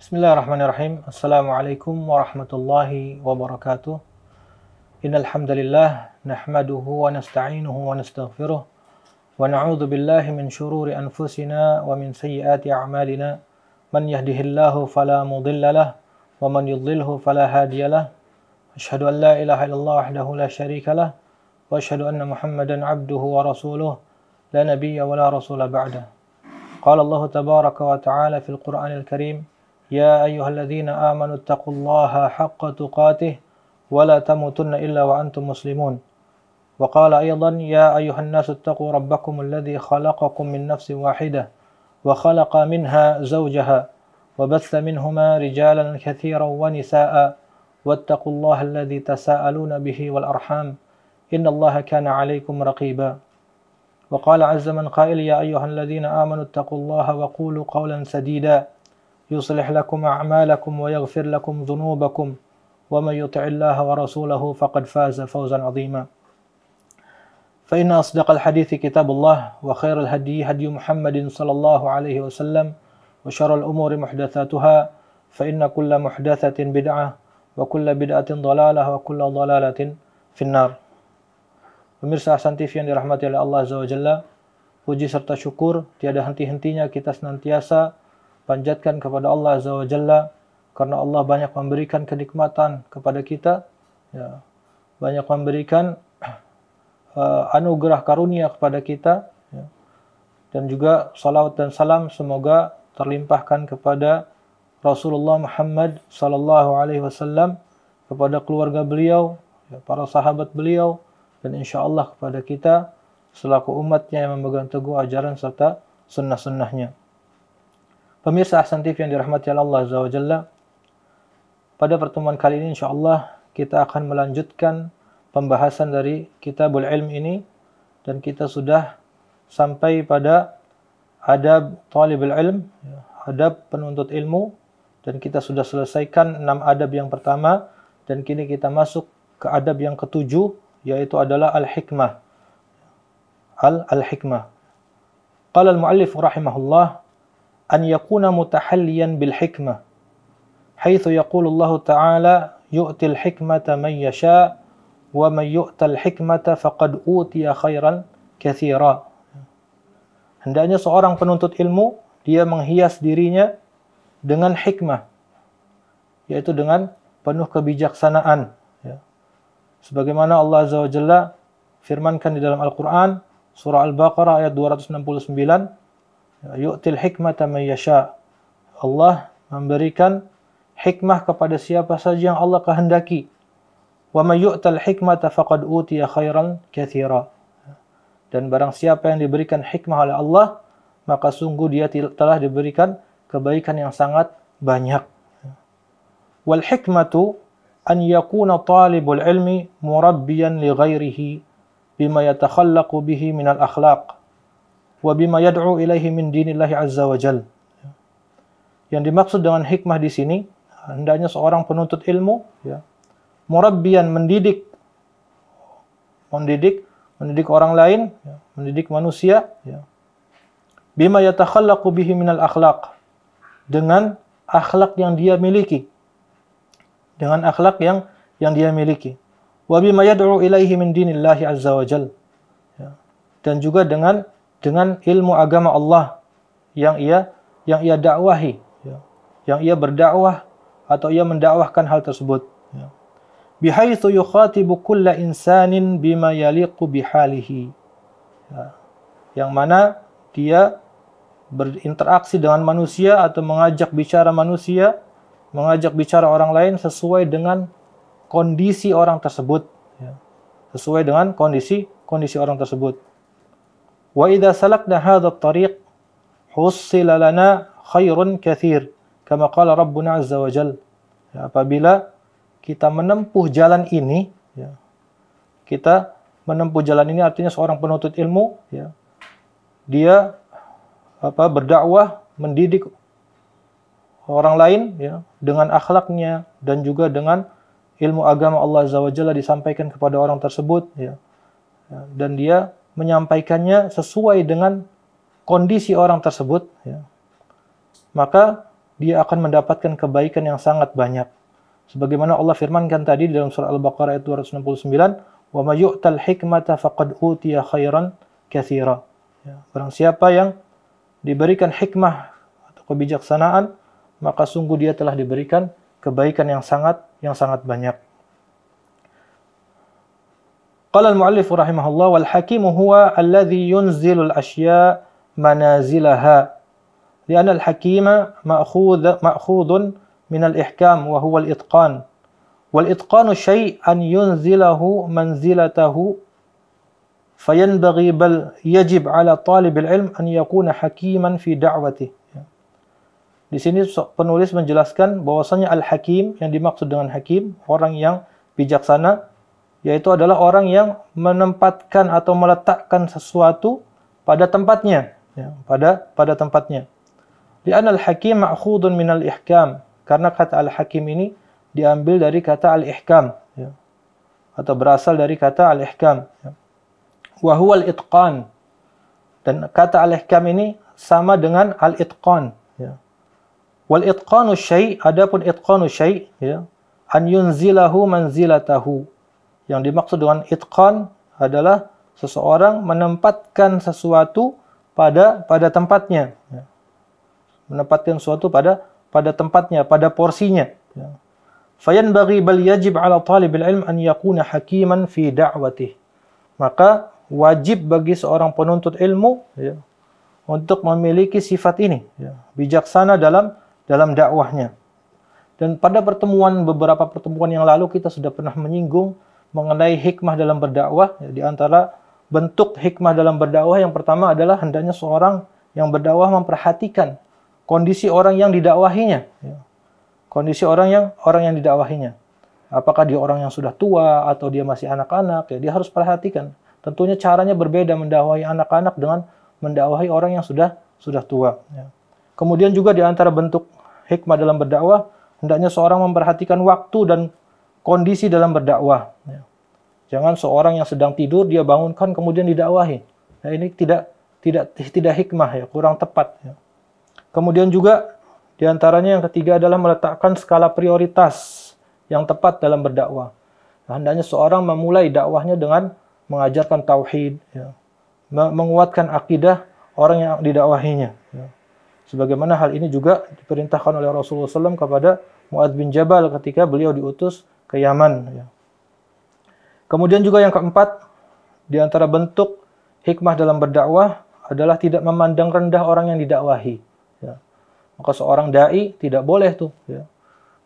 Bismillahirrahmanirrahim. Assalamualaikum warahmatullahi wabarakatuh. Innal hamdalillah nahmaduhu wa nasta'inuhu wa nastaghfiruh wa na'udzu billahi min shururi anfusina wa min sayyiati a'malina. Man yahdihillahu fala mudilla lahu wa man yudlilhu fala hadiya lahu. Asyhadu an la ilaha illallah wahdahu la syarika lahu wa asyhadu anna Muhammadan 'abduhu wa rasuluh la nabiyya wa la rasula ba'da. Qala Allah tabaraka wa ta'ala fil Qur'anil Karim: يا أيها الذين آمنوا اتقوا الله حق تقاته ولا تموتن إلا وأنتم مسلمون. وقال أيضا: يا أيها الناس اتقوا ربكم الذي خلقكم من نفس واحدة وخلق منها زوجها وبث منهما رجالا كثيرا ونساء واتقوا الله الذي تساءلون به والأرحام إن الله كان عليكم رقيبا. وقال عز من قائل: يا أيها الذين آمنوا اتقوا الله وقولوا قولا سديدا يصلح لكم أعمالكم ويغفر لكم ذنوبكم ومن يطع الله ورسوله فقد فاز فوزا عظيما. فإن أصدق الحديث كتاب الله وخير الهدي هدي محمد صلى الله عليه وسلم وشر الأمور محدثاتها فإن كل محدثة بدعة وكل بدعة ضلالة وكل ضلالة في النار. Pemirsa Hasan TV yang dirahmati oleh Allah Azza wa Jalla, puji serta syukur tiada henti-hentinya kita senantiasa panjatkan kepada Allah Azza wa Jalla, karena Allah banyak memberikan kenikmatan kepada kita, ya, banyak memberikan anugerah karunia kepada kita, ya, dan juga salawat dan salam semoga terlimpahkan kepada Rasulullah Muhammad sallallahu alaihi wasallam, kepada keluarga beliau, ya, para sahabat beliau, dan insya Allah kepada kita selaku umatnya yang memegang teguh ajaran serta sunnah-sunnahnya. Pemirsa Hasan TV yang dirahmati Allah Azza wa Jalla, pada pertemuan kali ini insyaallah kita akan melanjutkan pembahasan dari Kitabul Ilm ini, dan kita sudah sampai pada adab talibul ilm, adab penuntut ilmu, dan kita sudah selesaikan 6 adab yang pertama, dan kini kita masuk ke adab yang ketujuh, yaitu adalah al-hikmah. Al-hikmah. Qala al-muallif rahimahullah: أن يكون متحليا بالحكمة حيث يقول الله تعالى يؤتي الحكمة من يشاء ومن يؤت الحكمة فقد أوتي خيرا كثيرا. Hendaknya seorang penuntut ilmu dia menghias dirinya dengan hikmah, yaitu dengan penuh kebijaksanaan, ya. Sebagaimana Allah Azza wa Jalla firmankan di dalam Al-Quran surah Al-Baqarah ayat 269, yu'til hikmata man yasha. Allah memberikan hikmah kepada siapa saja yang Allah kehendaki. Wa may yu'tal hikmata faqad utiya khairan katsira. Dan barang siapa yang diberikan hikmah oleh Allah, maka sungguh dia telah diberikan kebaikan yang sangat banyak. Wal hikmatu an yakuna talibul ilmi murabbiyan li ghairihi bima yatakhallaqu bihi minal akhlaq wa bima yad'u ilaihi min dinillahi azza wa jal. Yang dimaksud dengan hikmah di sini, hendaknya seorang penuntut ilmu, ya, murabbiyan, mendidik orang lain, ya, mendidik manusia, ya, bima yatakhallaqu bihi minal akhlaq, dengan akhlak yang dia miliki, dengan akhlak yang dia miliki, wa bima yad'u ilaihi min dinillahi azza wa jal, ya, dan juga dengan ilmu agama Allah yang ia dakwahi, ya, yang ia berdakwah atau ia mendakwahkan hal tersebut, ya. Bihaitsu yukhatibu kulla insanin bima yaliqu bihalihi, ya, yang mana dia berinteraksi dengan manusia atau mengajak bicara manusia, mengajak bicara orang lain sesuai dengan kondisi orang tersebut, ya, sesuai dengan kondisi orang tersebut. Wa idza salakna hadzal tariq hussila lana khairun katsir kama qala rabbuna azza wa jalla. Ya, apabila kita menempuh jalan ini, ya, kita menempuh jalan ini artinya seorang penuntut ilmu, ya, dia berdakwah, mendidik orang lain, ya, dengan akhlaknya dan juga dengan ilmu agama Allah azza wa jalla disampaikan kepada orang tersebut, ya, dan dia menyampaikannya sesuai dengan kondisi orang tersebut, ya, maka dia akan mendapatkan kebaikan yang sangat banyak. Sebagaimana Allah firmankan tadi di dalam surah Al-Baqarah ayat 269, "Wa may yu'tal hikmata faqad utiya khairan katsira." Ya, barang siapa yang diberikan hikmah atau kebijaksanaan, maka sungguh dia telah diberikan kebaikan yang sangat banyak. Qala al-mu'allif rahimahullah, wal hakimu huwa alladhi yunzilul asya' manazilaha. Lianna al-hakima ma'khudun min al-ihkam wa huwa al-itqan. Wal itqanu syai' an yunzilahu manzilatahu fayanbaghi bal yajib 'ala talibil ilm an yakuna hakiman fi da'watihi. Di sini penulis menjelaskan bahwasanya al-hakim, yang dimaksud dengan hakim, orang yang bijaksana, yaitu adalah orang yang menempatkan atau meletakkan sesuatu pada tempatnya, ya, pada tempatnya. Li'anna al-hakim ma'khudun min al-ihkam, karena kata al-hakim ini diambil dari kata al-ihkam, ya, atau berasal dari kata al-ihkam. Ya. Wa huwa al-itqan, dan kata al-ihkam ini sama dengan al-itqan. Ya. Wal itqanu syai', adapun itqanu syai', ya, an yunzilahu manzilatahu. Yang dimaksud dengan itqan adalah seseorang menempatkan sesuatu pada tempatnya. Ya. Menempatkan sesuatu pada tempatnya, pada porsinya. Ya. Fayanbaghi bal yajib 'ala talibil ilm an yakuna hakiman fi da'watihi. Maka wajib bagi seorang penuntut ilmu, ya, untuk memiliki sifat ini, ya, bijaksana dalam dakwahnya. Dan pada beberapa pertemuan yang lalu kita sudah pernah menyinggung mengenai hikmah dalam berdakwah. Ya, di antara bentuk hikmah dalam berdakwah yang pertama adalah hendaknya seorang yang berdakwah memperhatikan kondisi orang yang didakwahinya. Ya. Kondisi orang yang didakwahinya. Apakah dia orang yang sudah tua atau dia masih anak-anak, ya, dia harus perhatikan. Tentunya caranya berbeda mendakwahi anak-anak dengan mendakwahi orang yang sudah tua. Ya. Kemudian juga di antara bentuk hikmah dalam berdakwah, hendaknya seorang memperhatikan waktu dan kondisi dalam berdakwah. Ya. Jangan seorang yang sedang tidur dia bangunkan kemudian didakwahi. Nah, ini tidak hikmah, ya, kurang tepat. Ya. Kemudian juga di antaranya yang ketiga adalah meletakkan skala prioritas yang tepat dalam berdakwah. Nah, hendaknya seorang memulai dakwahnya dengan mengajarkan tauhid, ya, menguatkan akidah orang yang didakwahinya. Ya. Sebagaimana hal ini juga diperintahkan oleh Rasulullah SAW kepada Mu'adz bin Jabal ketika beliau diutus ke Yaman. Ya. Kemudian juga yang keempat, di antara bentuk hikmah dalam berdakwah adalah tidak memandang rendah orang yang didakwahi. Ya. Maka seorang dai tidak boleh tuh, ya,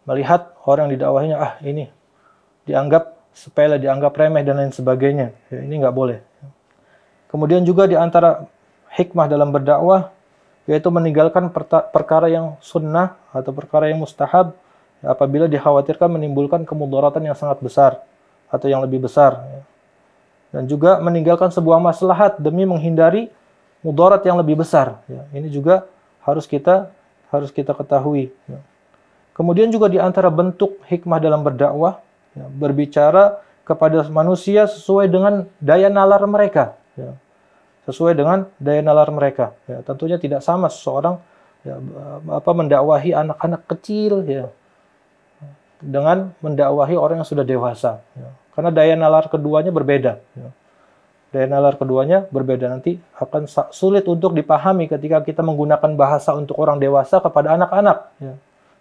melihat orang yang didakwahinya, ini dianggap sepele, dianggap remeh dan lain sebagainya. Ya, ini nggak boleh. Kemudian juga di antara hikmah dalam berdakwah yaitu meninggalkan perkara yang sunnah atau perkara yang mustahab, ya, apabila dikhawatirkan menimbulkan kemudaratan yang sangat besar atau yang lebih besar. Ya. Dan juga meninggalkan sebuah maslahat demi menghindari mudarat yang lebih besar. Ya. Ini juga harus kita ketahui. Ya. Kemudian juga di antara bentuk hikmah dalam berdakwah, ya, berbicara kepada manusia sesuai dengan daya nalar mereka. Ya. Sesuai dengan daya nalar mereka. Ya, tentunya tidak sama seseorang, ya, mendakwahi anak-anak kecil, ya, dengan mendakwahi orang yang sudah dewasa. Ya. Karena daya nalar keduanya berbeda. Ya. Daya nalar keduanya berbeda, nanti akan sulit untuk dipahami ketika kita menggunakan bahasa untuk orang dewasa kepada anak-anak. Ya.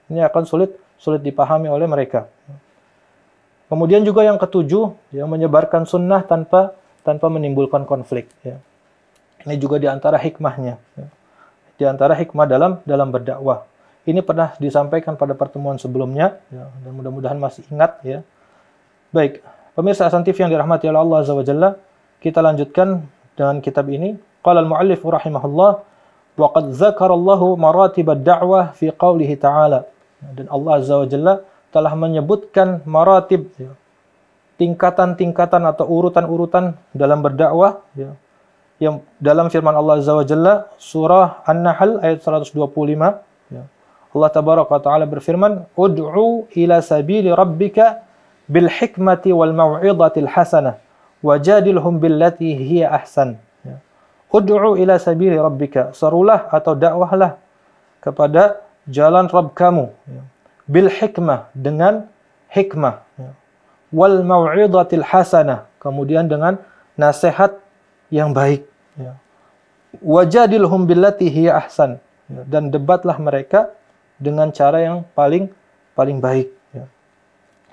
Ini akan sulit dipahami oleh mereka. Ya. Kemudian juga yang ketujuh, yang menyebarkan sunnah tanpa menimbulkan konflik. Ya. Ini juga di antara hikmahnya. Ya. Di antara hikmah dalam berdakwah. Ini pernah disampaikan pada pertemuan sebelumnya, ya, dan mudah-mudahan masih ingat. Ya. Baik, pemirsa Hasan TV yang dirahmati oleh Allah Azza wa Jalla, kita lanjutkan dengan kitab ini. Qala al-mu'allif rahimahullah, wa qad dzakarallahu maratib ad-da'wah fi qawlihi ta'ala. Dan Allah Azza wa Jalla telah menyebutkan maratib, ya, tingkatan-tingkatan atau urutan-urutan dalam berdakwah, ya, yang dalam firman Allah Azza wa Jalla surah An-Nahl ayat 125, ya. Allah tabaraka wa taala berfirman, ud'u ila sabili rabbika bil hikmati wal mau'izatil hasanah wajadilhum billati hiya ahsan. Ya. Ud'u ila sabili rabbika, serulah atau dakwahlah kepada jalan Rabb kamu, ya. Bil hikmah, dengan hikmah, ya. Wal mau'izatil hasanah, kemudian dengan nasihat yang baik, ya. Wajadilhum billati hiya ahsan, ya. Dan debatlah mereka dengan cara yang paling baik, ya.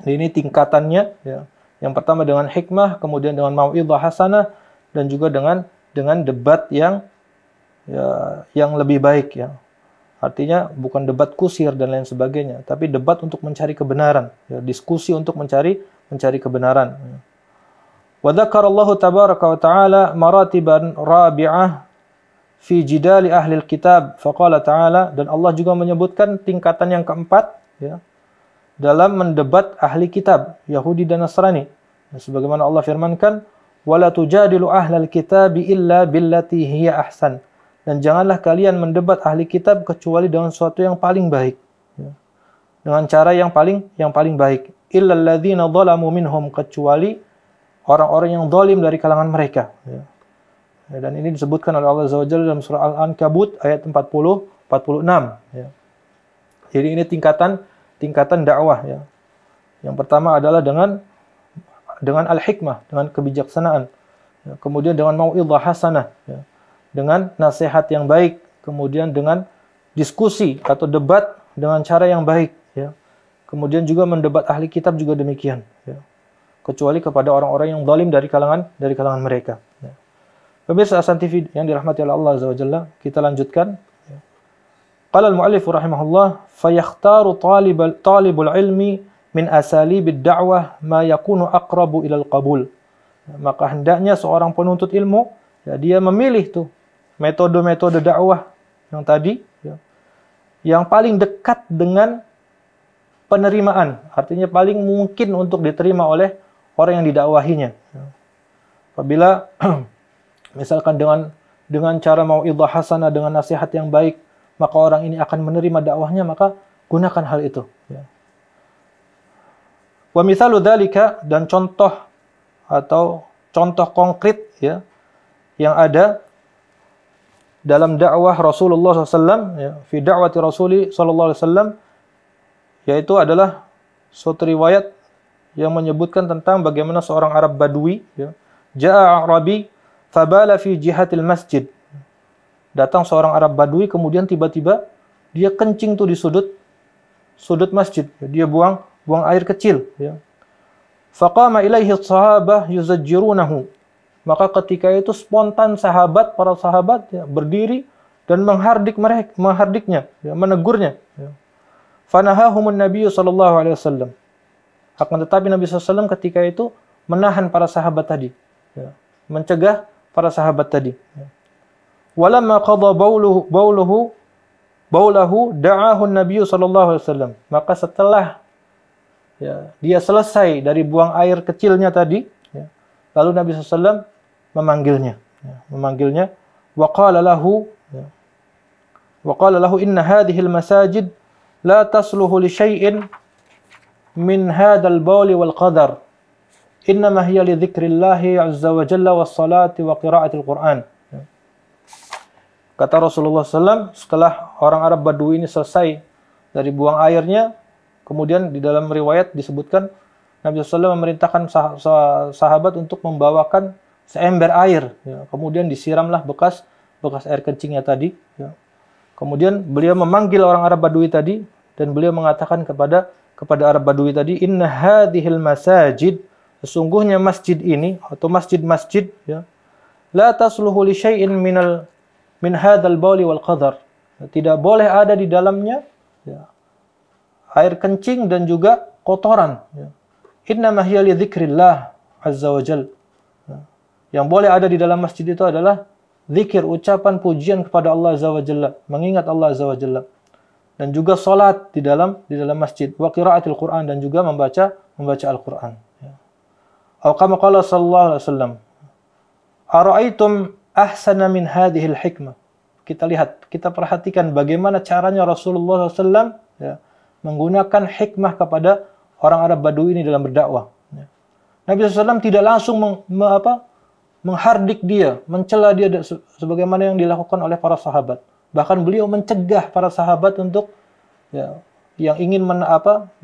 Ini tingkatannya, ya. Yang pertama dengan hikmah, kemudian dengan mau'izah hasanah, dan juga dengan debat yang lebih baik, ya. Artinya bukan debat kusir dan lain sebagainya, tapi debat untuk mencari kebenaran, ya. Diskusi untuk mencari kebenaran. Wa dzakarallahu tabaraka wa ta'ala maratiban rabi'ah fi jidali ahli kitab, faqala ta'ala, dan Allah juga menyebutkan tingkatan yang keempat, ya, dalam mendebat ahli kitab, Yahudi dan Nasrani. Sebagaimana Allah firmankan, wala tujadilu ahlal kitabi illa billati hiya ahsan. Dan janganlah kalian mendebat ahli kitab kecuali dengan sesuatu yang paling baik, ya. Dengan cara yang paling baik. Illal ladzina dzalamu minhum, kecuali orang-orang yang zalim dari kalangan mereka, ya. Dan ini disebutkan oleh Allah Azza wa Jalla dalam surah Al-Ankabut ayat 46, ya. Jadi ini tingkatan dakwah, ya. Yang pertama adalah dengan al-hikmah, dengan kebijaksanaan, ya. Kemudian dengan mau'izah hasanah, ya, dengan nasihat yang baik, kemudian dengan diskusi atau debat dengan cara yang baik, ya. Kemudian juga mendebat ahli kitab juga demikian, ya. Kecuali kepada orang-orang yang zalim dari kalangan mereka, ya. Pemirsa Hasan TV yang dirahmati oleh Allah Azza wa Jalla, kita lanjutkan. Qala al-mu'allif rahimahullah, fayakhtaru talibul ilmi min asalibid da'wah ma yakunu aqrabu ilal qabul. Maka hendaknya seorang penuntut ilmu, ya, dia memilih tuh metode-metode dakwah yang tadi, ya, yang paling dekat dengan penerimaan, artinya paling mungkin untuk diterima oleh orang yang didakwahinya. Apabila misalkan dengan cara mau'izah hasanah, dengan nasihat yang baik, maka orang ini akan menerima dakwahnya, maka gunakan hal itu, ya. Wa mithalu dzalika, dan contoh konkret, ya, yang ada dalam dakwah Rasulullah SAW, ya, fi da'wati Rasuli sallallahu alaihi wasallam, yaitu adalah suatu riwayat yang menyebutkan tentang bagaimana seorang Arab Badui, ya, ja'a Arabi fabala fi jihatil masjid. Datang seorang Arab Badui, kemudian tiba-tiba dia kencing tuh di sudut masjid. Dia buang air kecil, ya. Faqama ilaihi sahabah yuzajjirunahu. Maka ketika itu spontan para sahabat, ya, berdiri dan menghardiknya, ya, menegurnya, ya. Fanahahumun Nabi sallallahu alaihi wasallam. Akan tetapi Nabi SAW ketika itu menahan para sahabat tadi, ya, mencegah para sahabat tadi, ya. Walamma qada baulahu da'ahu Nabi sallallahu alaihi wasallam. Maka setelah, ya, dia selesai dari buang air kecilnya tadi, ya, lalu Nabi SAW memanggilnya, ya, wa qala lahu inna hadhil masajid la tasluhu li syai'in min hadzal bauli wal qadar, innama hiya li dzikrillahi azza wa jalla was salati wa qiraatil Qur'an. Kata Rasulullah SAW, setelah orang Arab Badui ini selesai dari buang airnya, kemudian di dalam riwayat disebutkan Nabi SAW memerintahkan sahabat untuk membawakan seember air, ya. Kemudian disiramlah bekas air kencingnya tadi, ya. Kemudian beliau memanggil orang Arab Badui tadi, dan beliau mengatakan kepada Arab Badui tadi, inna hadhil masajid, sesungguhnya masjid ini atau masjid-masjid, ya, la tasluhu li syai'in min hadzal bauli wal qadar. Tidak boleh ada di dalamnya, ya, air kencing dan juga kotoran, ya. Innama hiya li dzikrillah azza wa jalla. Yang boleh ada di dalam masjid itu adalah zikir, ucapan pujian kepada Allah azza wa jalla, mengingat Allah azza wa jalla, dan juga salat di dalam masjid, wa qiraatil Qur'an, dan juga membaca Al-Qur'an, ya. Atau kama qala sallallahu alaihi wasallam, ara'aitum ahsana min hadhil hikmah. Kita perhatikan bagaimana caranya Rasulullah SAW, ya, menggunakan hikmah kepada orang Arab Badui ini dalam berdakwah, ya. Nabi SAW tidak langsung menghardik dia, mencela dia sebagaimana yang dilakukan oleh para sahabat. Bahkan beliau mencegah para sahabat untuk ya, yang ingin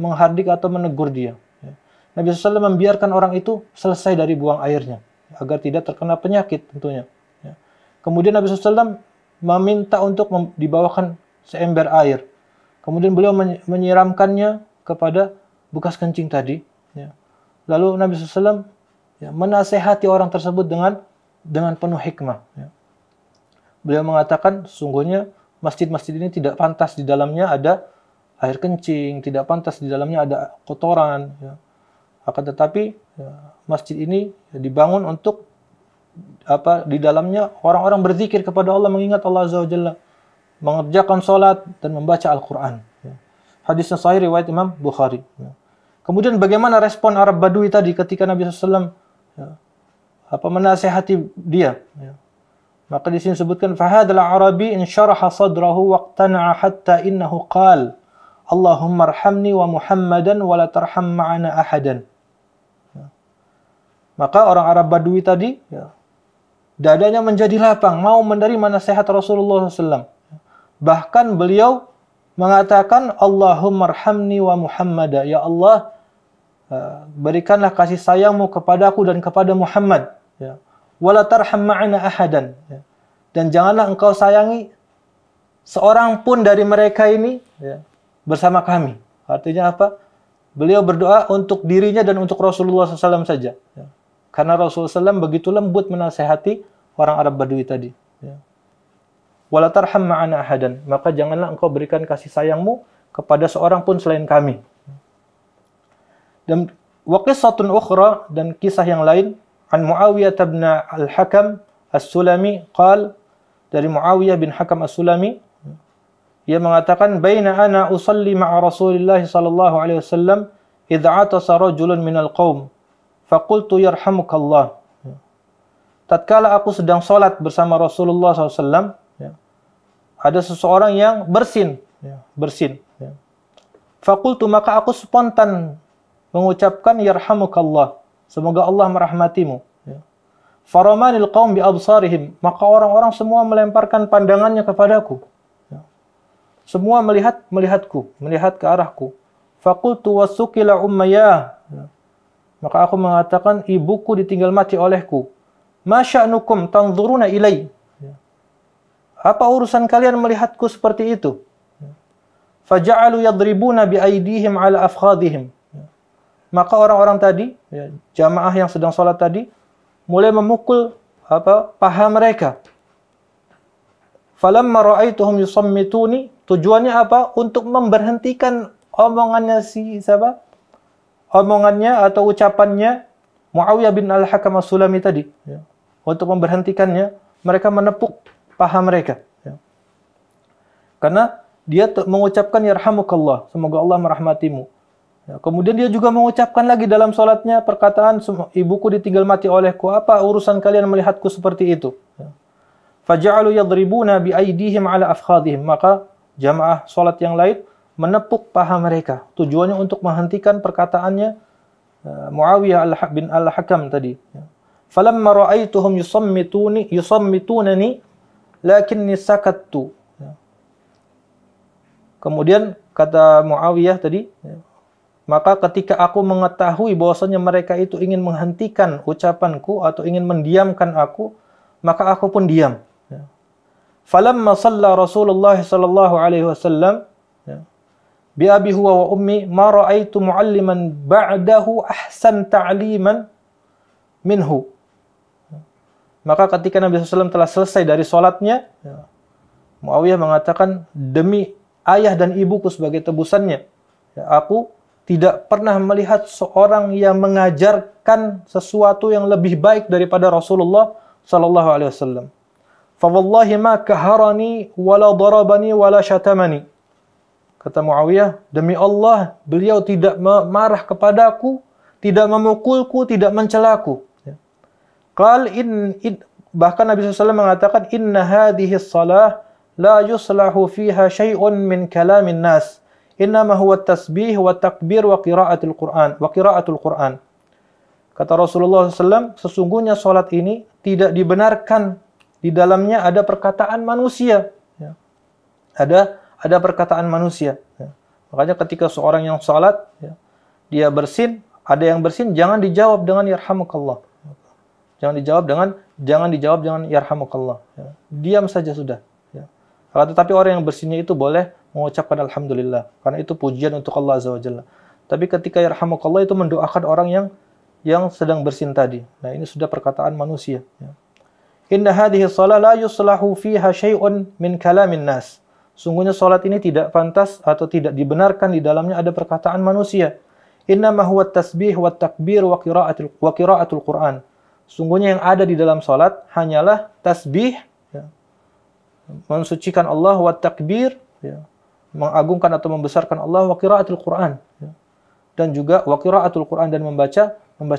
menghardik atau menegur dia. Ya. Nabi SAW membiarkan orang itu selesai dari buang airnya, agar tidak terkena penyakit tentunya. Ya. Kemudian Nabi SAW meminta untuk dibawakan seember air. Kemudian beliau menyiramkannya kepada bekas kencing tadi. Ya. Lalu Nabi SAW menasehati orang tersebut dengan penuh hikmah. Ya. Beliau mengatakan, sungguhnya masjid-masjid ini tidak pantas di dalamnya ada air kencing, tidak pantas di dalamnya ada kotoran. Ya. Akan tetapi masjid ini dibangun untuk di dalamnya orang-orang berzikir kepada Allah, mengingat Allah Azza wa Jalla, mengerjakan salat dan membaca Al-Quran. Ya. Hadisnya sahih riwayat Imam Bukhari. Ya. Kemudian bagaimana respon Arab Badui tadi ketika Nabi SAW menasihati dia? Ya. Maka di sini disebutkan, fahadal Arabi in syaraha sadrahu waqtana'a hatta innahu qal, Allahumma arhamni wa Muhammadan wa la tarham ma'ana ahadan. Ya. Maka orang Arab Badui tadi, dadanya menjadi lapang, mau menerima nasihat Rasulullah SAW. Bahkan beliau mengatakan, Allahumma arhamni wa Muhammadan. Ya Allah, berikanlah kasih sayangmu kepadaku dan kepada Muhammad. Ya. Wala tarham ma'ana ahadan. Ya. Dan janganlah engkau sayangi seorang pun dari mereka ini bersama kami. Artinya apa? Beliau berdoa untuk dirinya dan untuk Rasulullah SAW saja. Ya. Karena Rasulullah SAW begitu lembut menasehati orang Arab Badui tadi. Ya. Wala tarham ma'ana ahadan. Maka janganlah engkau berikan kasih sayangmu kepada seorang pun selain kami. Dan waqisatun ukhra, dan kisah yang lain, an Muawiyah bin al-Hakam as-Sulami qal, dari Muawiyah bin Hakam as-Sulami, ia mengatakan, baina ana usalli ma'a Rasulillah sallallahu alaihi wasallam idh atasa rajulun minal qaum faqultu yarhamukallah. Tatkala aku sedang salat bersama Rasulullah SAW, ada seseorang yang bersin. Faqultu, maka aku spontan mengucapkan yarhamukallah, semoga Allah merahmatimu. Faramanil qaum bi absarihim, maka orang-orang semua melemparkan pandangannya kepadaku. Semua melihatku, melihat ke arahku. Faqultu wasukila ummayyah, maka aku mengatakan, ibuku ditinggal mati olehku. Ma sya'nukum tanzuruna ilai, apa urusan kalian melihatku seperti itu? Faja'alu yadribuna bi aydihim ala afkhadihim, maka orang-orang tadi, jamaah yang sedang salat tadi, mulai memukul paha mereka. Falamma ra'aituhum yusammituni, tujuannya apa? Untuk memberhentikan omongannya omongannya atau ucapannya Muawiyah bin al-Hakam as-Sulami tadi. Untuk memberhentikannya, mereka menepuk paha mereka. Karena dia mengucapkan yarhamukallah, semoga Allah merahmatimu. Kemudian dia juga mengucapkan lagi dalam salatnya perkataan, ibuku ditinggal mati olehku, apa urusan kalian melihatku seperti itu? Faja'alu yadribuna bi aydihim ala afkhadihim, maka jamaah salat yang lain menepuk paha mereka. Tujuannya untuk menghentikan perkataannya Muawiyah bin al-Hakam tadi. Falamma ra'aituhum yusammitunani lakinni sakattu. Kemudian kata Muawiyah tadi, maka ketika aku mengetahui bahwasanya mereka itu ingin menghentikan ucapanku atau ingin mendiamkan aku, maka aku pun diam. Falamma shalla Rasulullah sallallahu alaihi wasallam bi abi huwa wa ummi ma ra'aitu mualliman ba'dahu ahsan ta'liman minhu. Maka ketika Nabi SAW telah selesai dari salatnya, Muawiyah mengatakan, demi ayah dan ibuku sebagai tebusannya, aku tidak pernah melihat seorang yang mengajarkan sesuatu yang lebih baik daripada Rasulullah sallallahu alaihi wasallam. Fa wallahi ma kaharani wala darabani wala syatamani. Kata Muawiyah, demi Allah, beliau tidak marah kepadaku, tidak memukulku, tidak mencelaku. Bahkan Nabi SAW mengatakan, inna hadhihi salah la yuslahu fiha syai'un min kalamin nas. Innama huwa tasbih wa takbir wa qiraatul Qur'an. Kata Rasulullah SAW, sesungguhnya salat ini tidak dibenarkan di dalamnya ada perkataan manusia. Ada perkataan manusia. Makanya ketika seorang yang salat, ya, dia bersin, ada yang bersin, jangan dijawab dengan yarhamukallah. Jangan dijawab dengan yarhamukallah. Ya. Diam saja sudah. Ya. Tetapi orang yang bersinnya itu boleh mengucapkan alhamdulillah, karena itu pujian untuk Allah Azza wa Jalla. Tapi ketika yarhamukallah itu mendoakan orang yang sedang bersin tadi. Nah, ini sudah perkataan manusia. Ya. Inna hadhihi shalah la yuslahu fiha syai'un min kalamin nas. Sungguhnya salat ini tidak pantas atau tidak dibenarkan di dalamnya ada perkataan manusia. Innama huwa tasbih wa takbir wa qiraatul Qur'an. Sungguhnya yang ada di dalam salat hanyalah tasbih, ya, mensucikan Allah, wa takbir, ya, mengagungkan atau membesarkan Allah, wa qiraatul Qur'an, ya, dan juga wa qiraatul Qur'an, dan membaca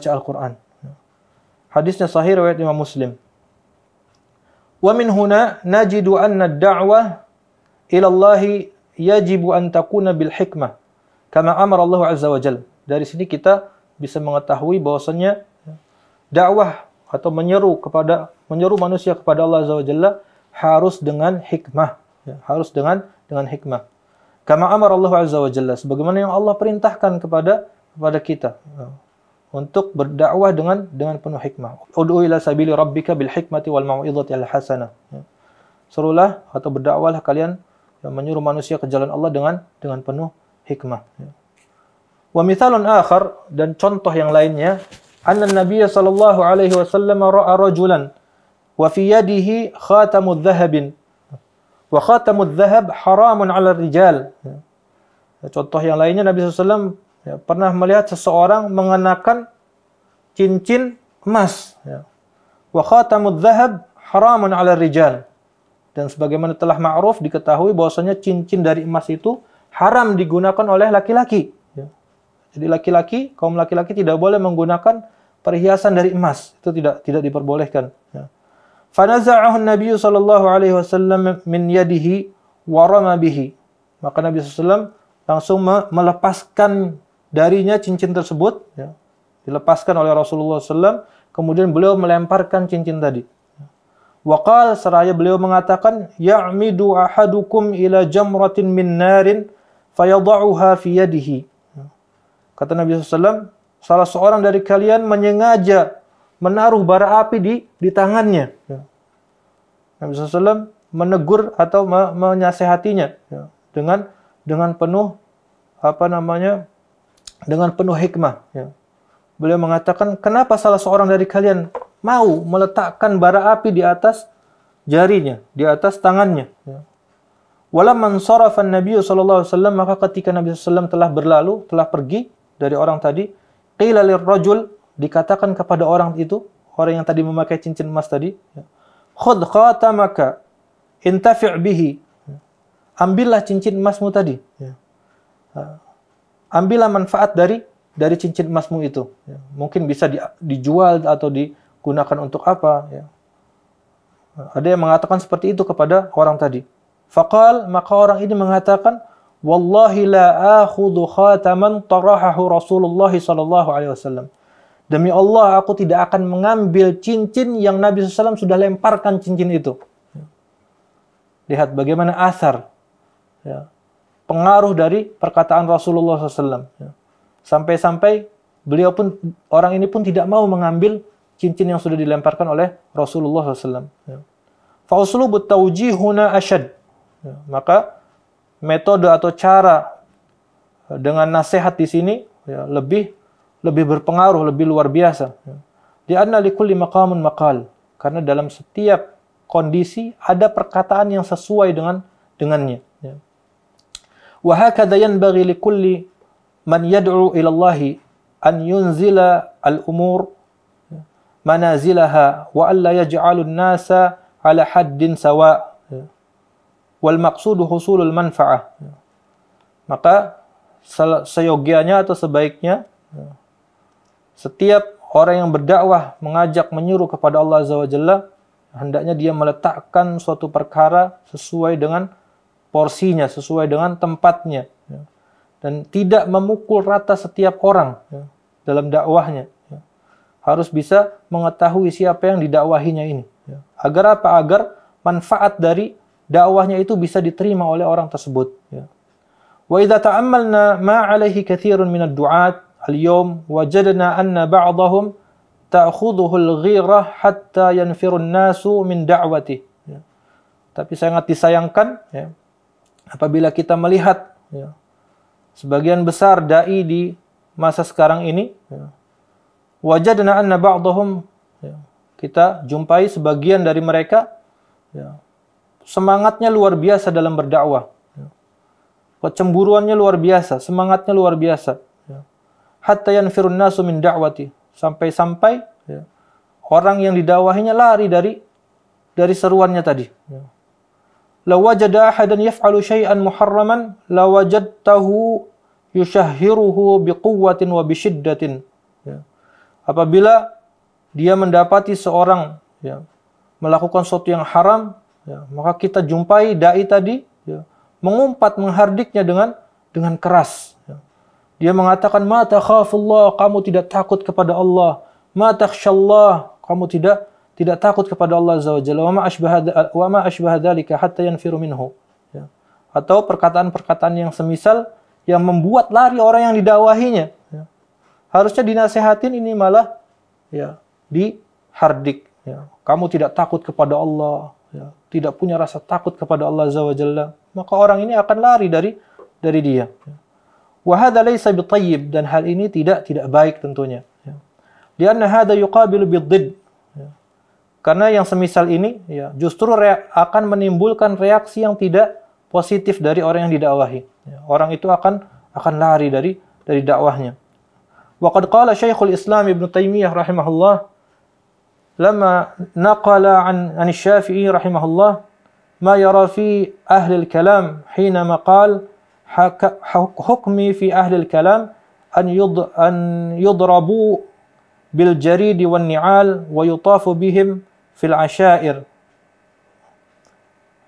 Al-Qur'an. Ya. Hadisnya sahih riwayat Imam Muslim. Wa min huna najidu anna ad-da'wah ila Allah yajibu an takuna bil hikmah kama amara Allah Azza wa Jalla. Dari sini kita bisa mengetahui bahwasanya dakwah atau menyeru manusia kepada Allah Azza wa Jalla harus dengan hikmah, ya, harus dengan hikmah. Kama amara Allah Azza wa Jalla, sebagaimana yang Allah perintahkan kepada kita, ya, untuk berdakwah dengan penuh hikmah. Ud'u ila sabili rabbika bil hikmati wal mau'izati al hasanah. Ya. Serulah atau berdakwahlah kalian, ya, menyuruh manusia ke jalan Allah dengan penuh hikmah. Ya. Wa mithalun akhar, dan contoh yang lainnya, anna Nabi sallallahu alaihi wasallam ra'a rajulan wa fi yadihi khatamudz dhahabin wa khatamudz dhahab haramun 'ala rijal. Ya. Contoh yang lainnya, Nabi SAW, ya, pernah melihat seseorang mengenakan cincin emas, ya. Wa khatamudz dhahab haramun 'ala rijal. Dan sebagaimana telah ma'ruf diketahui bahwasanya cincin dari emas itu haram digunakan oleh laki-laki. Ya. Jadi kaum laki-laki tidak boleh menggunakan perhiasan dari emas. Itu tidak diperbolehkan. Ya. Fanaza'ahu Nabi sallallahu alaihi wasallam min yadihi wa rama bihi. Maka Nabi SAW langsung melepaskan darinya cincin tersebut. Ya. Dilepaskan oleh Rasulullah SAW. Kemudian beliau melemparkan cincin tadi. Waqal, seraya beliau mengatakan, ya'midu ahadukum ila jamratin min narin fayadha'uha fi yadihi. Kata Nabi SAW, salah seorang dari kalian menyengaja menaruh bara api di tangannya. Nabi SAW menegur atau menasehatinya, ya, dengan penuh dengan penuh hikmah. Ya. Beliau mengatakan, kenapa salah seorang dari kalian mau meletakkan bara api di atas jarinya, di atas tangannya. Ya. Walamman sarafa Nabi sallallahu alaihi wasallam, maka ketika Nabi sallallahu telah berlalu, telah pergi dari orang tadi, qila lirrajul, dikatakan kepada orang itu, orang yang tadi memakai cincin emas tadi, ya, khudh khatamaka intafi' bihi. Ambillah cincin emasmu tadi. Ya. Ambillah manfaat dari cincin emasmu itu. Ya. Mungkin bisa dijual atau digunakan untuk apa. Ya. Ada yang mengatakan seperti itu kepada orang tadi. Faqal, maka orang ini mengatakan, wallahi la akhudhu khataman tarahahu Rasulullah sallallahu alaihi wasallam. Demi Allah, aku tidak akan mengambil cincin yang Nabi SAW sudah lemparkan cincin itu. Lihat bagaimana asar, ya, pengaruh dari perkataan Rasulullah SAW. Ya. Sampai-sampai beliau pun, orang ini pun tidak mau mengambil cincin yang sudah dilemparkan oleh Rasulullah SAW. Ya. Fa'uslubut tawjihuna asyad. Ya. Maka metode atau cara dengan nasihat di sini, ya, lebih berpengaruh, lebih luar biasa. Di anna likulli maqamun maqal, karena dalam setiap kondisi ada perkataan yang sesuai dengannya. Wa hakadha yanbaghi likulli man yad'u ila Allah an yunzila al-umur manazilaha wa alla yaj'alu an-nasa ala haddin sawa. Wal maqsudu husulul manfa'ah. Maka seyogianya atau sebaiknya setiap orang yang berdakwah, mengajak, menyuruh kepada Allah Azza wa Jalla, hendaknya dia meletakkan suatu perkara sesuai dengan porsinya, sesuai dengan tempatnya. Ya. Dan tidak memukul rata setiap orang, ya, dalam dakwahnya. Ya. Harus bisa mengetahui siapa yang didakwahinya ini. Ya. Agar apa? Agar manfaat dari dakwahnya itu bisa diterima oleh orang tersebut. Ya. Wa idza ta'ammalna ma 'alaihi katsirun min ad-du'at al-yawm wajadna anna ba'dahum ta'khudhuhu al-ghirah hatta yanfiru an-nasu min da'wati. Ya. Tapi sangat disayangkan ya, apabila kita melihat ya, sebagian besar dai di masa sekarang ini ya, wajadna anna ba'dahum ya, kita jumpai sebagian dari mereka ya, semangatnya luar biasa dalam berdakwah. Ya. Kecemburuannya luar biasa, semangatnya luar biasa. Ya. Hatta yanfirun nasu min da'wati. Sampai-sampai ya, orang yang didakwahinya lari dari seruannya tadi. Ya. Law wajada ahadan yaf'alu syai'an muharraman lawajadtahu yushahhiruhu biquwwatin wa bishiddatin. Ya. Apabila dia mendapati seorang ya, melakukan sesuatu yang haram, ya, maka kita jumpai dai tadi ya, mengumpat, menghardiknya dengan keras. Ya. Dia mengatakan, ma takhafullah, kamu tidak takut kepada Allah. Ma takhshallah, kamu tidak takut kepada Allah Azza wa Jalla. Wa ma ashbaha dzalika hatta yanfiru minhu. Ya. Atau perkataan-perkataan yang semisal yang membuat lari orang yang didakwahinya. Ya. Harusnya dinasehatin, ini malah ya, dihardik. Ya. Kamu tidak takut kepada Allah. Ya. Tidak punya rasa takut kepada Allah Azza wa Jalla. Maka orang ini akan lari dari dia. Ya. Wa hadza laysa bitayyib, dan hal ini tidak baik tentunya. Ya. Lianna hadza yuqabilu bid-didd. Ya. Karena yang semisal ini ya, justru akan menimbulkan reaksi yang tidak positif dari orang yang didakwahi. Ya. Orang itu akan lari dari dakwahnya. Wa qad qala Syekhul Islam Ibnu Taimiyah rahimahullah lama naqala an Asy-Syafi'i rahimahullah ma yara fi ahli al-kalam hinama qala hukmi fi ahli al-kalam an yudrabu bil jaridi wan ni'al wa yutafu bihim fil asyair.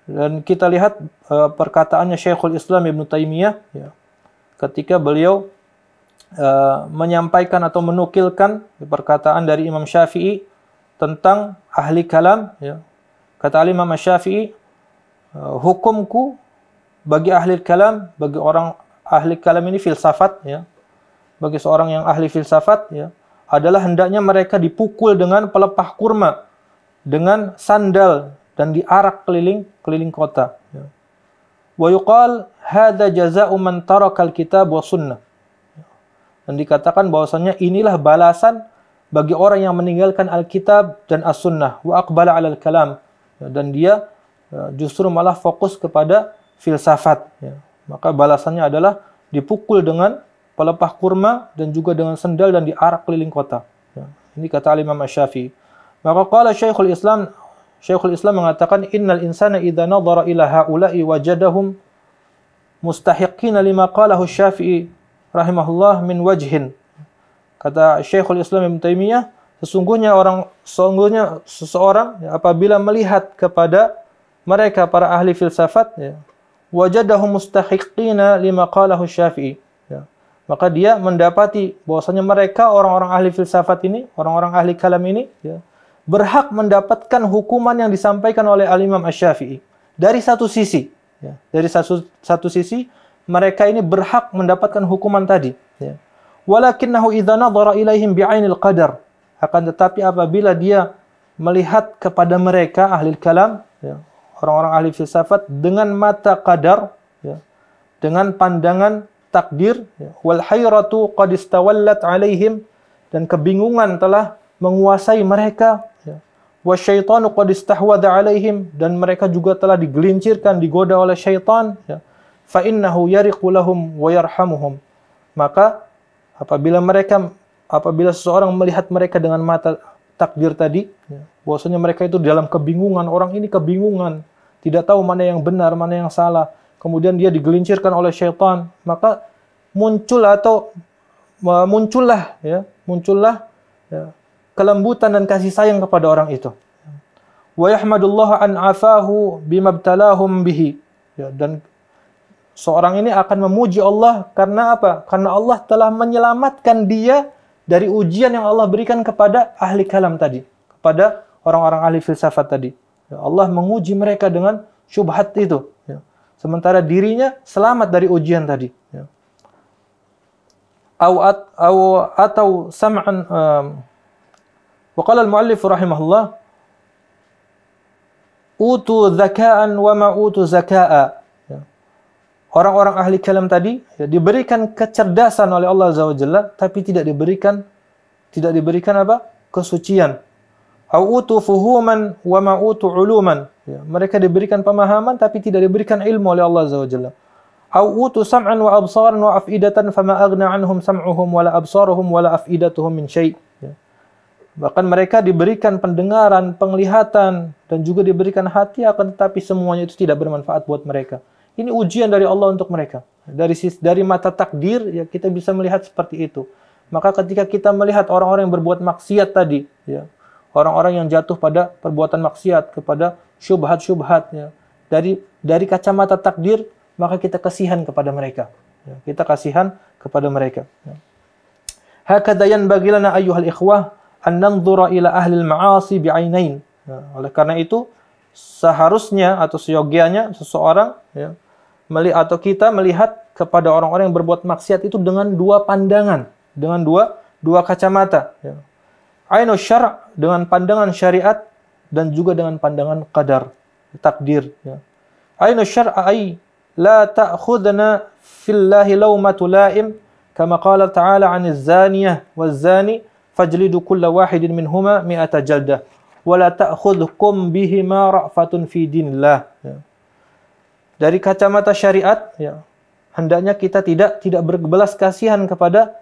Dan kita lihat perkataannya Syekhul Islam Ibnu Taimiyah ya, ketika beliau menyampaikan atau menukilkan perkataan dari Imam Syafi'i tentang ahli kalam ya. Kata Imam Syafi'i, hukumku bagi ahli kalam, bagi orang ahli kalam ini filsafat ya, bagi seorang yang ahli filsafat ya, adalah hendaknya mereka dipukul dengan pelepah kurma, dengan sandal, dan diarak keliling kota. Ya. Wa yuqal hadza jazaa'u man taraka al-kitab wa sunnah. Dan dikatakan bahwasanya inilah balasan bagi orang yang meninggalkan Alkitab dan As-Sunnah, wa aqbala 'alal kalam. Ya, dan dia justru malah fokus kepada filsafat. Ya. Maka balasannya adalah dipukul dengan pelepah kurma dan juga dengan sendal dan diarak keliling kota. Ya. Ini kata Imam Asy-Syafi'i. Maka qala Syekhul Islam mengatakan, innal insana idza nadhara ila haula'i wajadahum mustahiqina lima qalahu Syafi'i rahimahullah min wajhin. Kata Syekhul Islam Ibnu Taimiyah, sesungguhnya seseorang ya, apabila melihat kepada mereka para ahli filsafat ya, wajadahum mustahiqina lima qalahu Syafi'i. Ya. Maka dia mendapati bahwasanya mereka orang-orang ahli filsafat ini, orang-orang ahli kalam ini ya, berhak mendapatkan hukuman yang disampaikan oleh Al-Imam Asy-Syafi'i. Dari satu sisi ya, dari satu sisi mereka ini berhak mendapatkan hukuman tadi. Ya. Walakinnahu idza nadhara ilaihim bi'ainil qadar. Akan tetapi apabila dia melihat kepada mereka ahli kalam, ya, orang-orang ahli filsafat dengan mata qadar, ya, dengan pandangan takdir, ya, wal hayratu qad istawallat alaihim, dan kebingungan telah menguasai mereka, ya, wasyaitanu qad istahwadha alaihim, dan mereka juga telah digelincirkan, digoda oleh syaitan, ya. Fa innahu yariqu lahum wa yarhamuhum. Maka apabila seseorang melihat mereka dengan mata takdir tadi, ya, bahwasanya mereka itu dalam kebingungan, orang ini kebingungan, tidak tahu mana yang benar, mana yang salah, kemudian dia digelincirkan oleh syaitan, maka muncullah ya, kelembutan dan kasih sayang kepada orang itu. Wa yahmadullah an afahu bimabtalahum bihi. Ya, dan seorang ini akan memuji Allah karena apa? Karena Allah telah menyelamatkan dia dari ujian yang Allah berikan kepada ahli kalam tadi, kepada orang-orang ahli filsafat tadi. Ya, Allah menguji mereka dengan syubhat itu. Ya. sementara dirinya selamat dari ujian tadi. Ya. Atau sam'an wa qala al-muallif rahimahullah utu zaka'an wa ma utu zaka'a. Ya. Orang-orang ahli kalam tadi ya, diberikan kecerdasan oleh Allah Azza wa Jalla, tapi tidak diberikan apa? Kesucian. Au utu fuhuman wa ma utu uluman. Ya, mereka diberikan pemahaman tapi tidak diberikan ilmu oleh Allah Azza wa Jalla. Au utu sam'an wa absaran wa af'idatan fama aghna anhum sam'uhum wala absaruhum wala af'idatuhum min syai'. Ya. Bahkan mereka diberikan pendengaran, penglihatan, dan juga diberikan hati, akan tetapi semuanya itu tidak bermanfaat buat mereka. Ini ujian dari Allah untuk mereka. Dari mata takdir, ya kita bisa melihat seperti itu. Maka ketika kita melihat orang-orang yang berbuat maksiat tadi, ya, orang-orang yang jatuh pada perbuatan maksiat, kepada syubhat-syubhat, ya, dari kacamata takdir, maka kita kasihan kepada mereka. Ya, kita kasihan kepada mereka. Ya. Hakadha yanbaghi lana ayyuhal ikhwah an nanzura ila ahli al-ma'asi bi'ainain. Ya, oleh karena itu seharusnya atau seyogianya seseorang ya, atau kita melihat kepada orang-orang yang berbuat maksiat itu dengan dua pandangan, dengan dua kacamata. Ya. Ainu syara' dengan pandangan syariat dan juga dengan pandangan qadar, takdir. Ya. Ainu syara' ay la ta'khudna fillahi lawmatu la'im kama qala ta'ala 'anil zaniyah waz-zani fajlidu kulla wahidin minhuma mi'ata jaldah wa la ta'khudhukum bihima ra'fatun fi dinillah. Ya. Dari kacamata syariat ya, hendaknya kita tidak berbelas kasihan kepada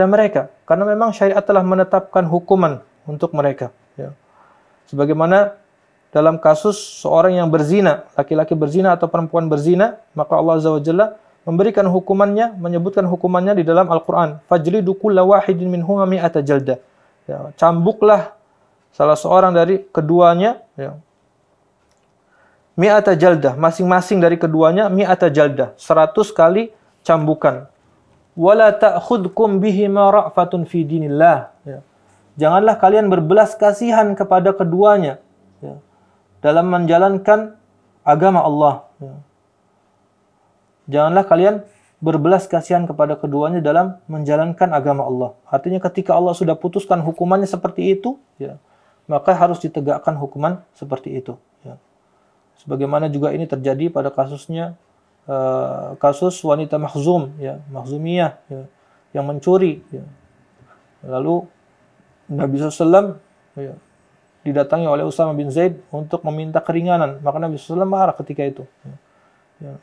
mereka karena memang syariat telah menetapkan hukuman untuk mereka ya. Sebagaimana dalam kasus seorang yang berzina, laki-laki berzina atau perempuan berzina, maka Allah Azza wa Jalla memberikan hukumannya, menyebutkan hukumannya di dalam Al-Qur'an. Fajlidu kulla wahidin minhuma mi'ata jaldah. Ya, cambuklah salah seorang dari keduanya ya. Mi'ata jaldah, masing-masing dari keduanya mi'ata jaldah, 100 kali cambukan. Wala ta'khudkum bihima ra'fatun fi dinillah. Ya. Janganlah kalian berbelas kasihan kepada keduanya ya, dalam menjalankan agama Allah. Ya. Janganlah kalian berbelas kasihan kepada keduanya dalam menjalankan agama Allah. Artinya ketika Allah sudah putuskan hukumannya seperti itu, ya, maka harus ditegakkan hukuman seperti itu. Ya. Sebagaimana juga ini terjadi pada kasusnya kasus wanita Makhzum, ya, Makhzumiyah, ya, yang mencuri. Ya. Lalu Nabi SAW ya, didatangi oleh Usama bin Zaid untuk meminta keringanan. Maka Nabi SAW marah ketika itu. Ya.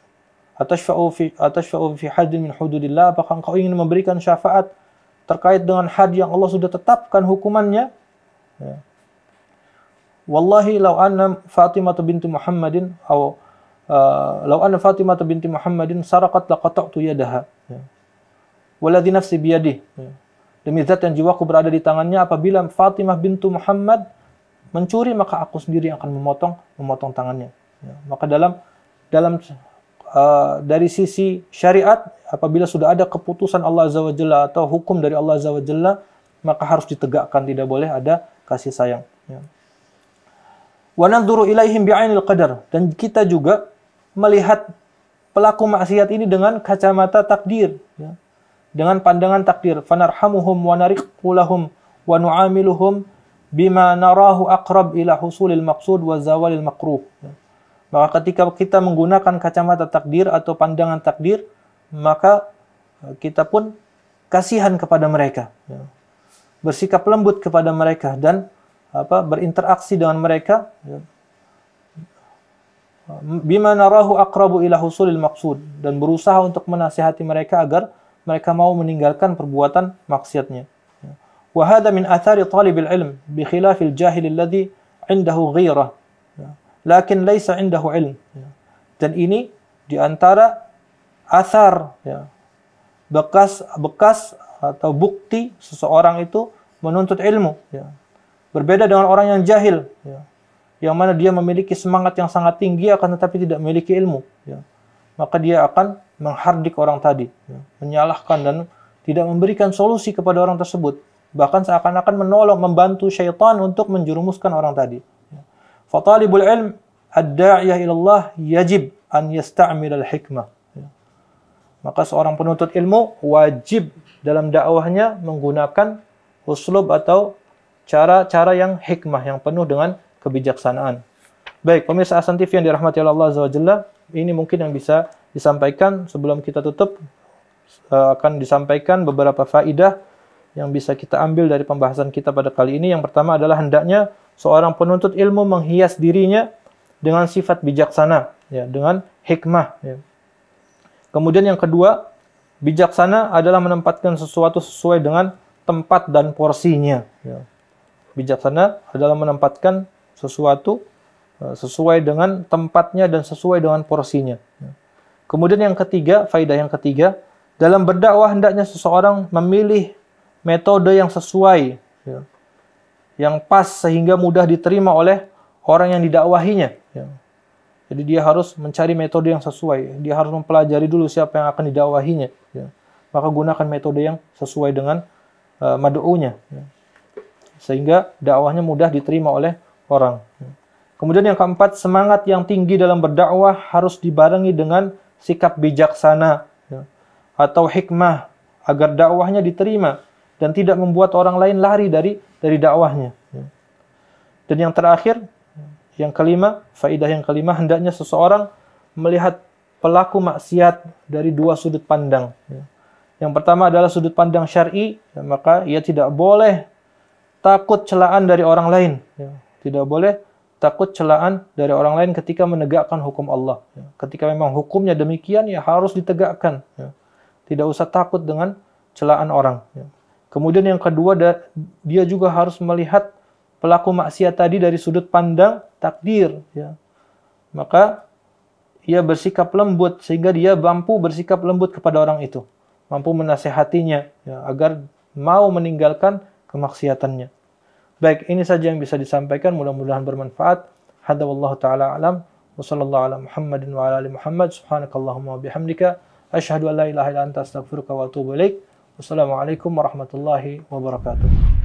Atashfa'u fi haddin min hududillah, apakah engkau ingin memberikan syafaat terkait dengan had yang Allah sudah tetapkan hukumannya? Ya. Wallahi law anna Fatimah binti Muhammadin atau law anna Fatimah binti Muhammadin saraqat laqata'tu yadaha. Ya. Waladhi nafsi biyadih. Ya. Demi zat yang jiwaku berada di tangannya, apabila Fatimah bintu Muhammad mencuri, maka aku sendiri akan memotong tangannya. Ya. Maka dari sisi syariat, apabila sudah ada keputusan Allah Azza wa Jalla atau hukum dari Allah Azza wa Jalla, maka harus ditegakkan, tidak boleh ada kasih sayang. Ya. Wa nanzuru ilaihim bi'ainil qadar, dan kita juga melihat pelaku maksiat ini dengan kacamata takdir, ya. Dengan pandangan takdir. Fanarhamuhum wa nariqu lahum wa nu'amiluhum bima narahu aqrab ila husulil maqsud wa zawalil makruh. Ya. Maka ketika kita menggunakan kacamata takdir atau pandangan takdir, maka kita pun kasihan kepada mereka. Ya. Bersikap lembut kepada mereka dan berinteraksi dengan mereka. Ya. Bima narahu aqrabu ila husulil maqsud, dan berusaha untuk menasihati mereka agar mereka mau meninggalkan perbuatan maksiatnya. Wa hadha min athari talibil ilm bi khilafil jahil alladhi indahu ghirah lakin laysa indahu ilm. Dan ini di antara athar ya, bekas atau bukti seseorang itu menuntut ilmu ya. Berbeda dengan orang yang jahil ya, yang mana dia memiliki semangat yang sangat tinggi akan tetapi tidak memiliki ilmu ya. Maka dia akan menghardik orang tadi, ya, menyalahkan dan tidak memberikan solusi kepada orang tersebut. Bahkan seakan-akan menolong, membantu syaitan untuk menjerumuskan orang tadi. Ya. Fatalibul ilm ad-da'iyah ilallah yajib an yasta'mil al-hikmah. Maka seorang penuntut ilmu wajib dalam dakwahnya menggunakan uslub atau cara-cara yang hikmah, yang penuh dengan kebijaksanaan. Baik, pemirsa Ahsan TV yang dirahmati Allah Azza wa Jalla, ini mungkin yang bisa disampaikan. Sebelum kita tutup, akan disampaikan beberapa faidah yang bisa kita ambil dari pembahasan kita pada kali ini. Yang pertama adalah hendaknya seorang penuntut ilmu menghias dirinya dengan sifat bijaksana, ya, dengan hikmah. Ya. Kemudian yang kedua, bijaksana adalah menempatkan sesuatu sesuai dengan tempat dan porsinya. Ya. Bijaksana adalah menempatkan sesuatu sesuai dengan tempatnya dan sesuai dengan porsinya. Ya. Kemudian yang ketiga, faidah yang ketiga, dalam berdakwah hendaknya seseorang memilih metode yang sesuai, ya, yang pas sehingga mudah diterima oleh orang yang didakwahinya. Ya. Jadi dia harus mencari metode yang sesuai. Dia harus mempelajari dulu siapa yang akan didakwahinya. Ya. Maka gunakan metode yang sesuai dengan mad'unya. Ya. Sehingga dakwahnya mudah diterima oleh orang. Ya. Kemudian yang keempat, semangat yang tinggi dalam berdakwah harus dibarengi dengan sikap bijaksana, ya, atau hikmah agar dakwahnya diterima dan tidak membuat orang lain lari dari dakwahnya. Ya. Dan yang terakhir, yang kelima, faidah yang kelima, hendaknya seseorang melihat pelaku maksiat dari dua sudut pandang. Ya. Yang pertama adalah sudut pandang syar'i, ya, maka ia tidak boleh takut celaan dari orang lain. Ya. Tidak boleh takut celaan dari orang lain ketika menegakkan hukum Allah. Ya. Ketika memang hukumnya demikian, ya harus ditegakkan. Ya. Tidak usah takut dengan celaan orang. Ya. Kemudian yang kedua, dia juga harus melihat pelaku maksiat tadi dari sudut pandang takdir. Ya. Maka ia bersikap lembut sehingga dia mampu bersikap lembut kepada orang itu. Mampu menasehatinya, ya, agar mau meninggalkan kemaksiatannya. Baik, ini saja yang bisa disampaikan. Mudah-mudahan bermanfaat. Hadza wallahu taala alam. Wa sallallahu ala Muhammadin wa ala ali Muhammad. Subhanakallahumma wa bihamdika asyhadu an la ilaha illa anta astaghfiruka wa atubu ilaik. Wassalamualaikum warahmatullahi wabarakatuh.